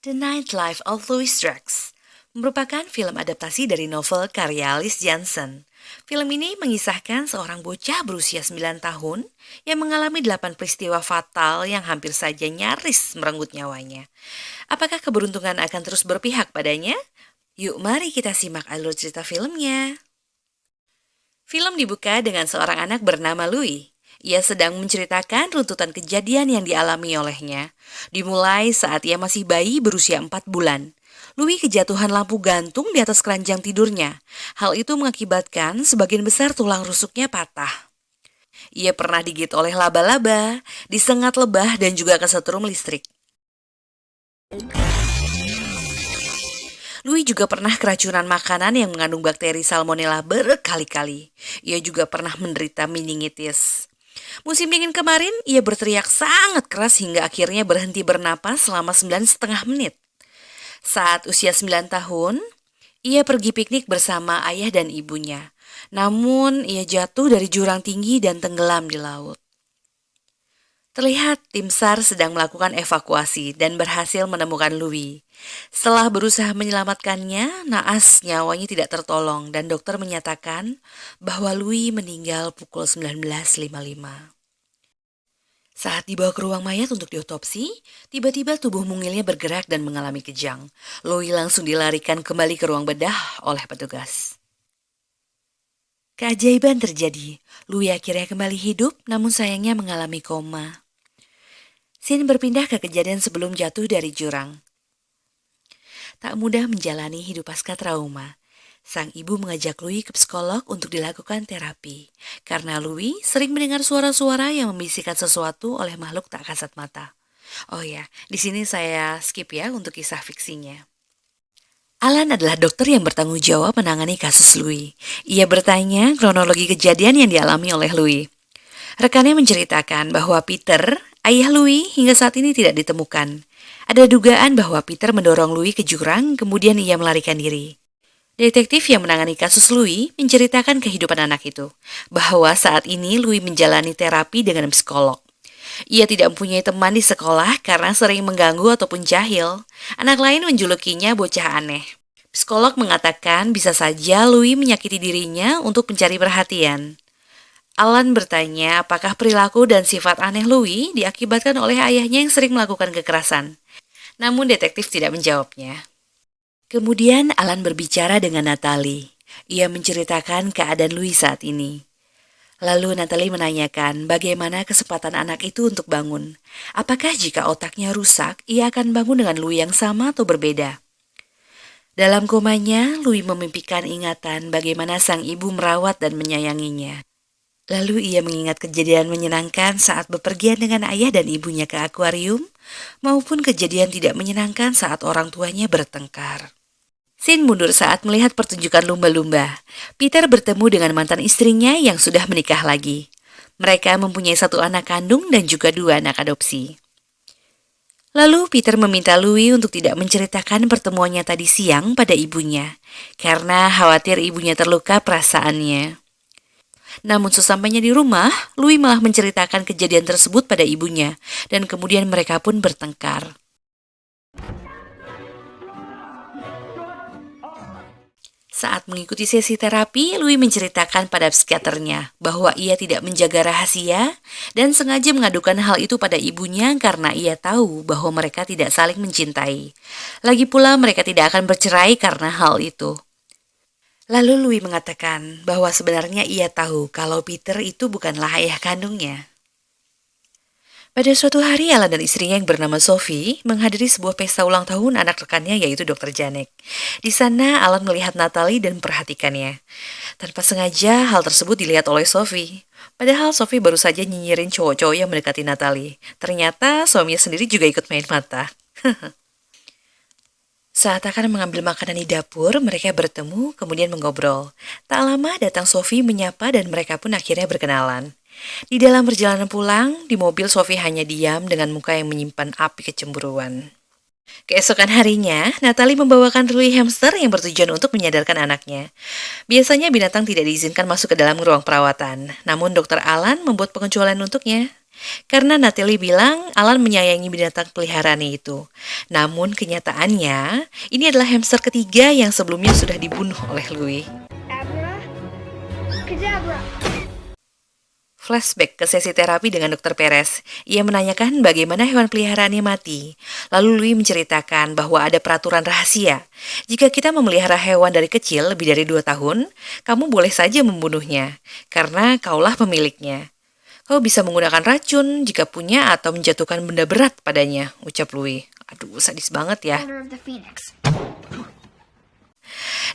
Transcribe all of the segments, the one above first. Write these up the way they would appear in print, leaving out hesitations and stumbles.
The Night Life of Louis Drax merupakan film adaptasi dari novel karya Alice Jansen. Film ini mengisahkan seorang bocah berusia 9 tahun yang mengalami 8 peristiwa fatal yang hampir saja nyaris merenggut nyawanya. Apakah keberuntungan akan terus berpihak padanya? Yuk mari kita simak alur cerita filmnya. Film dibuka dengan seorang anak bernama Louis. Ia sedang menceritakan runtutan kejadian yang dialami olehnya. Dimulai saat ia masih bayi berusia 4 bulan. Louis kejatuhan lampu gantung di atas keranjang tidurnya. Hal itu mengakibatkan sebagian besar tulang rusuknya patah. Ia pernah digigit oleh laba-laba, disengat lebah dan juga kesetrum listrik. Louis juga pernah keracunan makanan yang mengandung bakteri salmonella berkali-kali. Ia juga pernah menderita meningitis. Musim dingin kemarin, ia berteriak sangat keras hingga akhirnya berhenti bernapas selama 9,5 menit. Saat usia 9 tahun, ia pergi piknik bersama ayah dan ibunya. Namun, ia jatuh dari jurang tinggi dan tenggelam di laut. Terlihat tim SAR sedang melakukan evakuasi dan berhasil menemukan Louis. Setelah berusaha menyelamatkannya, naas nyawanya tidak tertolong dan dokter menyatakan bahwa Louis meninggal pukul 19.55. Saat dibawa ke ruang mayat untuk diotopsi, tiba-tiba tubuh mungilnya bergerak dan mengalami kejang. Louis langsung dilarikan kembali ke ruang bedah oleh petugas. Keajaiban terjadi. Louis akhirnya kembali hidup, namun sayangnya mengalami koma. Scene berpindah ke kejadian sebelum jatuh dari jurang. Tak mudah menjalani hidup pasca trauma. Sang ibu mengajak Louis ke psikolog untuk dilakukan terapi. Karena Louis sering mendengar suara-suara yang membisikkan sesuatu oleh makhluk tak kasat mata. Oh ya, di sini saya skip ya untuk kisah fiksinya. Alan adalah dokter yang bertanggung jawab menangani kasus Louis. Ia bertanya kronologi kejadian yang dialami oleh Louis. Rekannya menceritakan bahwa Peter, ayah Louis, hingga saat ini tidak ditemukan. Ada dugaan bahwa Peter mendorong Louis ke jurang, kemudian ia melarikan diri. Detektif yang menangani kasus Louis menceritakan kehidupan anak itu, bahwa saat ini Louis menjalani terapi dengan psikolog. Ia tidak mempunyai teman di sekolah karena sering mengganggu ataupun jahil. Anak lain menjulukinya bocah aneh. Psikolog mengatakan bisa saja Louis menyakiti dirinya untuk mencari perhatian. Alan bertanya apakah perilaku dan sifat aneh Louis diakibatkan oleh ayahnya yang sering melakukan kekerasan. Namun detektif tidak menjawabnya. Kemudian Alan berbicara dengan Natalie. Ia menceritakan keadaan Louis saat ini. Lalu Natalie menanyakan bagaimana kesempatan anak itu untuk bangun. Apakah jika otaknya rusak, ia akan bangun dengan Louis yang sama atau berbeda? Dalam komanya, Louis memimpikan ingatan bagaimana sang ibu merawat dan menyayanginya. Lalu ia mengingat kejadian menyenangkan saat bepergian dengan ayah dan ibunya ke akuarium, maupun kejadian tidak menyenangkan saat orang tuanya bertengkar. Scene mundur saat melihat pertunjukan lumba-lumba. Peter bertemu dengan mantan istrinya yang sudah menikah lagi. Mereka mempunyai 1 anak kandung dan juga 2 anak adopsi. Lalu Peter meminta Louis untuk tidak menceritakan pertemuannya tadi siang pada ibunya, karena khawatir ibunya terluka perasaannya. Namun sesampainya di rumah, Louis malah menceritakan kejadian tersebut pada ibunya, dan kemudian mereka pun bertengkar. Saat mengikuti sesi terapi, Louis menceritakan pada psikiaternya bahwa ia tidak menjaga rahasia dan sengaja mengadukan hal itu pada ibunya karena ia tahu bahwa mereka tidak saling mencintai. Lagi pula mereka tidak akan bercerai karena hal itu. Lalu Louis mengatakan bahwa sebenarnya ia tahu kalau Peter itu bukanlah ayah kandungnya. Pada suatu hari, Alan dan istrinya yang bernama Sophie menghadiri sebuah pesta ulang tahun anak rekannya yaitu Dr. Janek. Di sana, Alan melihat Natalie dan memperhatikannya. Tanpa sengaja, hal tersebut dilihat oleh Sophie. Padahal Sophie baru saja nyinyirin cowok-cowok yang mendekati Natalie. Ternyata suaminya sendiri juga ikut main mata. Saat akan mengambil makanan di dapur, mereka bertemu kemudian mengobrol. Tak lama datang Sophie menyapa dan mereka pun akhirnya berkenalan. Di dalam perjalanan pulang, di mobil Sophie hanya diam dengan muka yang menyimpan api kecemburuan. Keesokan harinya, Natalie membawakan Louis hamster yang bertujuan untuk menyadarkan anaknya. Biasanya binatang tidak diizinkan masuk ke dalam ruang perawatan, namun Dr. Alan membuat pengecualian untuknya. Karena Natalie bilang Alan menyayangi binatang peliharaannya itu. Namun kenyataannya, ini adalah hamster ketiga yang sebelumnya sudah dibunuh oleh Louis. Abracadabra. Flashback ke sesi terapi dengan Dr. Perez. Ia menanyakan bagaimana hewan peliharaannya mati. Lalu Louis menceritakan bahwa ada peraturan rahasia. Jika kita memelihara hewan dari kecil lebih dari 2 tahun, kamu boleh saja membunuhnya, karena kaulah pemiliknya. Kau bisa menggunakan racun jika punya atau menjatuhkan benda berat padanya, ucap Louis. Aduh, sadis banget ya. Order of the Phoenix.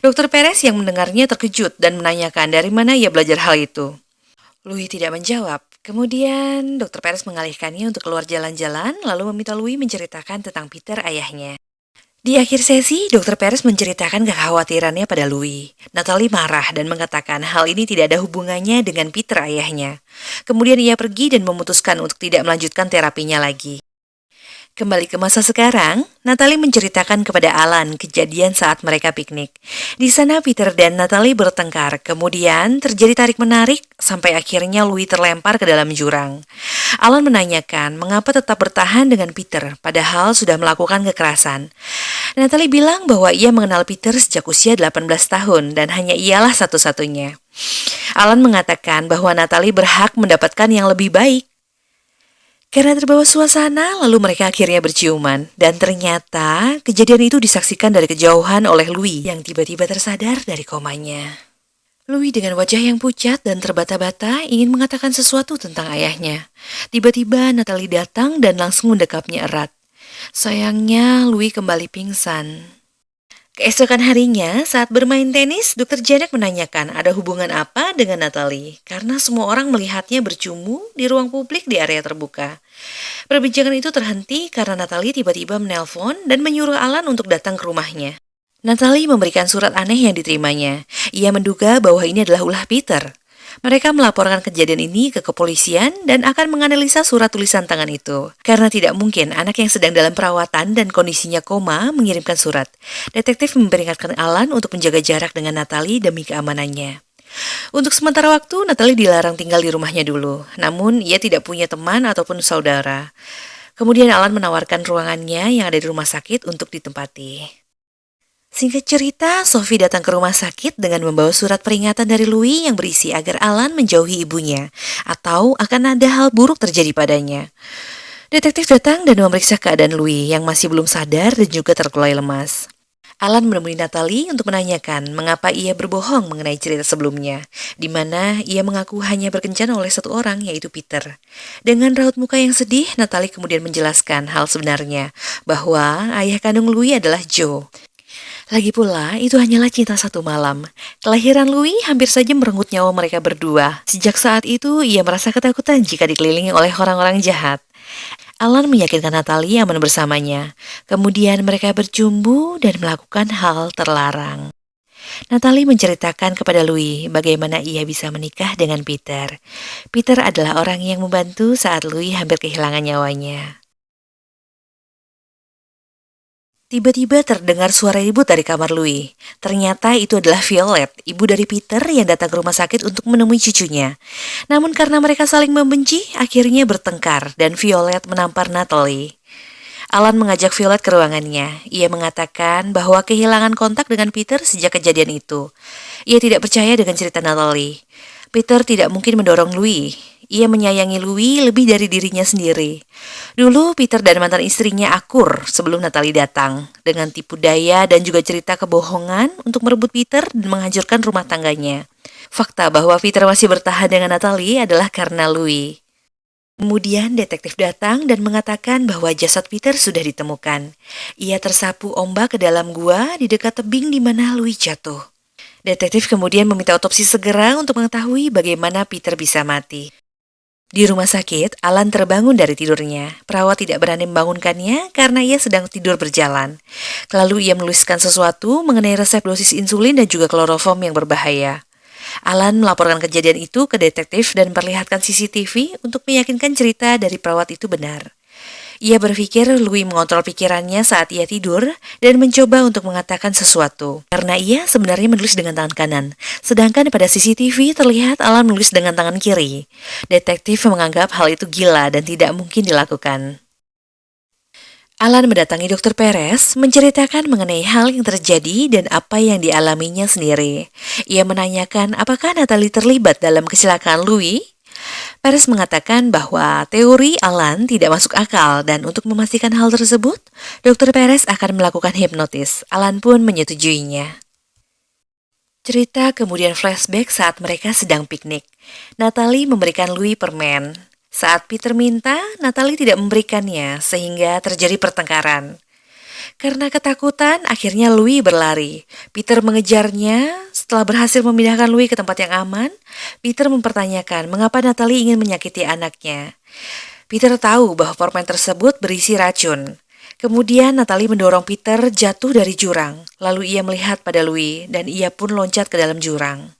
Dr. Perez yang mendengarnya terkejut dan menanyakan dari mana ia belajar hal itu. Louis tidak menjawab. Kemudian Dr. Perez mengalihkannya untuk keluar jalan-jalan, lalu meminta Louis menceritakan tentang Peter ayahnya. Di akhir sesi, Dr. Perez menceritakan kekhawatirannya pada Louis. Natalie marah dan mengatakan hal ini tidak ada hubungannya dengan Peter ayahnya. Kemudian ia pergi dan memutuskan untuk tidak melanjutkan terapinya lagi. Kembali ke masa sekarang, Natalie menceritakan kepada Alan kejadian saat mereka piknik. Di sana Peter dan Natalie bertengkar, kemudian terjadi tarik-menarik sampai akhirnya Louis terlempar ke dalam jurang. Alan menanyakan mengapa tetap bertahan dengan Peter, padahal sudah melakukan kekerasan. Natalie bilang bahwa ia mengenal Peter sejak usia 18 tahun dan hanya ialah satu-satunya. Alan mengatakan bahwa Natalie berhak mendapatkan yang lebih baik. Karena terbawa suasana, lalu mereka akhirnya berciuman. Dan ternyata kejadian itu disaksikan dari kejauhan oleh Louis yang tiba-tiba tersadar dari komanya. Louis dengan wajah yang pucat dan terbata-bata ingin mengatakan sesuatu tentang ayahnya. Tiba-tiba Natalie datang dan langsung mendekapnya erat. Sayangnya Louis kembali pingsan. Keesokan harinya, saat bermain tenis, Dr. Janet menanyakan ada hubungan apa dengan Natalie, karena semua orang melihatnya bercumbu di ruang publik di area terbuka. Perbincangan itu terhenti karena Natalie tiba-tiba menelpon dan menyuruh Alan untuk datang ke rumahnya. Natalie memberikan surat aneh yang diterimanya. Ia menduga bahwa ini adalah ulah Peter. Mereka melaporkan kejadian ini ke kepolisian dan akan menganalisa surat tulisan tangan itu. Karena tidak mungkin anak yang sedang dalam perawatan dan kondisinya koma mengirimkan surat. Detektif memperingatkan Alan untuk menjaga jarak dengan Natalie demi keamanannya. Untuk sementara waktu, Natalie dilarang tinggal di rumahnya dulu. Namun, ia tidak punya teman ataupun saudara. Kemudian Alan menawarkan ruangannya yang ada di rumah sakit untuk ditempati. Singkat cerita, Sophie datang ke rumah sakit dengan membawa surat peringatan dari Louis yang berisi agar Alan menjauhi ibunya, atau akan ada hal buruk terjadi padanya. Detektif datang dan memeriksa keadaan Louis yang masih belum sadar dan juga terkulai lemas. Alan menemui Natalie untuk menanyakan mengapa ia berbohong mengenai cerita sebelumnya, di mana ia mengaku hanya berkencan oleh satu orang, yaitu Peter. Dengan raut muka yang sedih, Natalie kemudian menjelaskan hal sebenarnya, bahwa ayah kandung Louis adalah Joe. Lagi pula, itu hanyalah cinta satu malam. Kelahiran Louis hampir saja merenggut nyawa mereka berdua. Sejak saat itu, ia merasa ketakutan jika dikelilingi oleh orang-orang jahat. Alan meyakinkan Natalie aman bersamanya. Kemudian mereka berjumbu dan melakukan hal terlarang. Natalie menceritakan kepada Louis bagaimana ia bisa menikah dengan Peter. Peter adalah orang yang membantu saat Louis hampir kehilangan nyawanya. Tiba-tiba terdengar suara ribut dari kamar Louis. Ternyata itu adalah Violet, ibu dari Peter yang datang ke rumah sakit untuk menemui cucunya. Namun karena mereka saling membenci, akhirnya bertengkar dan Violet menampar Natalie. Alan mengajak Violet ke ruangannya. Ia mengatakan bahwa kehilangan kontak dengan Peter sejak kejadian itu. Ia tidak percaya dengan cerita Natalie. Peter tidak mungkin mendorong Louis. Ia menyayangi Louis lebih dari dirinya sendiri. Dulu Peter dan mantan istrinya akur sebelum Natalie datang, dengan tipu daya dan juga cerita kebohongan untuk merebut Peter dan menghancurkan rumah tangganya. Fakta bahwa Peter masih bertahan dengan Natalie adalah karena Louis. Kemudian detektif datang dan mengatakan bahwa jasad Peter sudah ditemukan. Ia tersapu ombak ke dalam gua di dekat tebing di mana Louis jatuh. Detektif kemudian meminta otopsi segera untuk mengetahui bagaimana Peter bisa mati. Di rumah sakit, Alan terbangun dari tidurnya. Perawat tidak berani membangunkannya karena ia sedang tidur berjalan. Lalu ia menuliskan sesuatu mengenai resep dosis insulin dan juga kloroform yang berbahaya. Alan melaporkan kejadian itu ke detektif dan memperlihatkan CCTV untuk meyakinkan cerita dari perawat itu benar. Ia berpikir Louis mengontrol pikirannya saat ia tidur dan mencoba untuk mengatakan sesuatu. Karena ia sebenarnya menulis dengan tangan kanan, sedangkan pada CCTV terlihat Alan menulis dengan tangan kiri. Detektif menganggap hal itu gila dan tidak mungkin dilakukan. Alan mendatangi Dr. Perez, menceritakan mengenai hal yang terjadi dan apa yang dialaminya sendiri. Ia menanyakan apakah Natalie terlibat dalam kecelakaan Louis. Perez mengatakan bahwa teori Alan tidak masuk akal dan untuk memastikan hal tersebut, Dr. Perez akan melakukan hipnotis. Alan pun menyetujuinya. Cerita kemudian flashback saat mereka sedang piknik. Natalie memberikan Louis permen. Saat Peter minta, Natalie tidak memberikannya sehingga terjadi pertengkaran. Karena ketakutan, akhirnya Louis berlari. Peter mengejarnya. Setelah berhasil memindahkan Louis ke tempat yang aman, Peter mempertanyakan mengapa Natalie ingin menyakiti anaknya. Peter tahu bahwa permen tersebut berisi racun. Kemudian Natalie mendorong Peter jatuh dari jurang. Lalu ia melihat pada Louis dan ia pun loncat ke dalam jurang.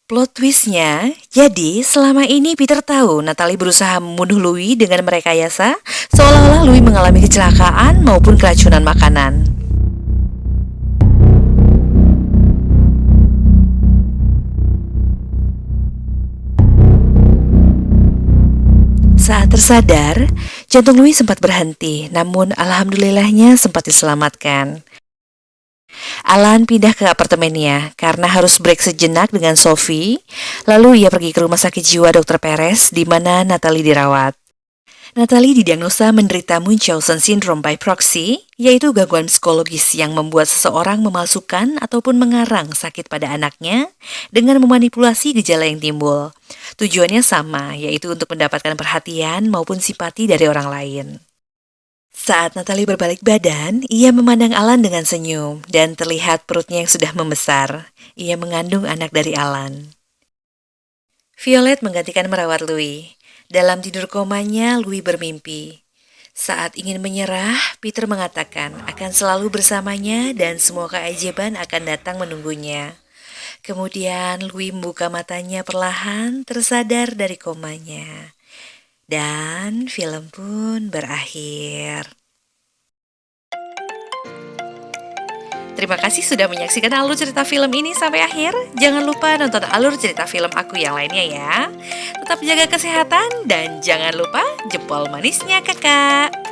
Plot twistnya, jadi selama ini Peter tahu Natalie berusaha membunuh Louis dengan merekayasa seolah-olah Louis mengalami kecelakaan maupun keracunan makanan. Saat tersadar, jantung Louis sempat berhenti, namun alhamdulillahnya sempat diselamatkan. Alan pindah ke apartemennya karena harus break sejenak dengan Sophie. Lalu ia pergi ke rumah sakit jiwa Dr. Perez di mana Natalie dirawat. Natalie didiagnosa menderita Munchausen syndrome by proxy, yaitu gangguan psikologis yang membuat seseorang memalsukan ataupun mengarang sakit pada anaknya dengan memanipulasi gejala yang timbul. Tujuannya sama, yaitu untuk mendapatkan perhatian maupun simpati dari orang lain. Saat Natalie berbalik badan, ia memandang Alan dengan senyum dan terlihat perutnya yang sudah membesar. Ia mengandung anak dari Alan. Violet menggantikan merawat Louis. Dalam tidur komanya, Louis bermimpi. Saat ingin menyerah, Peter mengatakan akan selalu bersamanya dan semua keajaiban akan datang menunggunya. Kemudian Louis membuka matanya perlahan, tersadar dari komanya. Dan film pun berakhir. Terima kasih sudah menyaksikan alur cerita film ini sampai akhir. Jangan lupa nonton alur cerita film aku yang lainnya ya. Tetap jaga kesehatan dan jangan lupa jempol manisnya kakak.